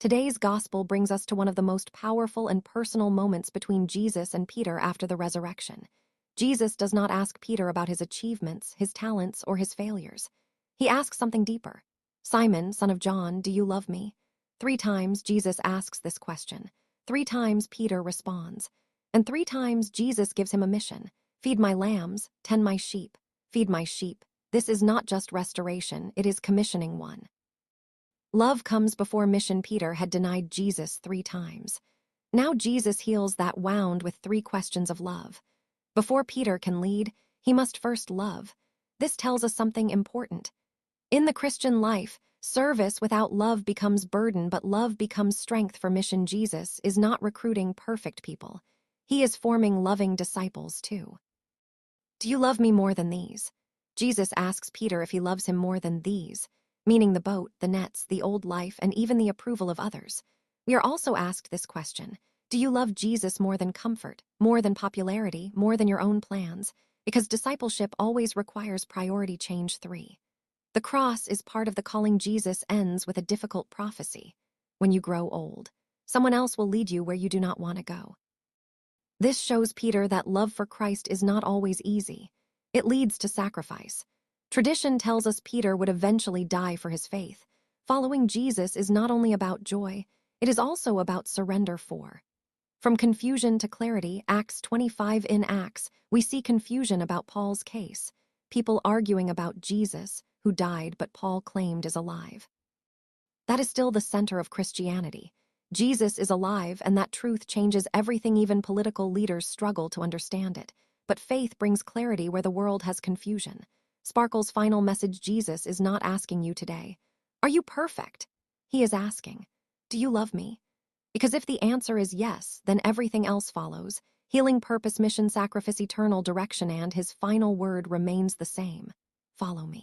Today's gospel brings us to one of the most powerful and personal moments between Jesus and Peter after the resurrection. Jesus does not ask Peter about his achievements, his talents, or his failures. He asks something deeper. Simon, son of John, do you love me? 3 times Jesus asks this question. 3 times Peter responds. And 3 times Jesus gives him a mission. Feed my lambs, tend my sheep. Feed my sheep. This is not just restoration, it is commissioning one. Love comes before mission. Peter had denied Jesus 3 times. Now Jesus heals that wound with 3 questions of love. Before Peter can lead, he must first love. This tells us something important. In the Christian life, service without love becomes burden, but love becomes strength for mission. Jesus is not recruiting perfect people. He is forming loving disciples too. Do you love me more than these? Jesus asks Peter if he loves him more than these, meaning the boat, the nets, the old life, and even the approval of others. We are also asked this question. Do you love Jesus more than comfort, more than popularity, more than your own plans? Because discipleship always requires priority change. 3. The cross is part of the calling. Jesus ends with a difficult prophecy. When you grow old, someone else will lead you where you do not want to go. This shows Peter that love for Christ is not always easy. It leads to sacrifice. Tradition tells us Peter would eventually die for his faith. Following Jesus is not only about joy, it is also about surrender. 4. From confusion to clarity, Acts 25. In Acts, we see confusion about Paul's case. People arguing about Jesus, who died but Paul claimed is alive. That is still the center of Christianity. Jesus is alive, and that truth changes everything. Even political leaders struggle to understand it. But faith brings clarity where the world has confusion. Sparkle's final message: Jesus is not asking you today, are you perfect? He is asking, do you love me? Because if the answer is yes, then everything else follows. Healing, purpose, mission, sacrifice, eternal direction, and his final word remains the same. Follow me.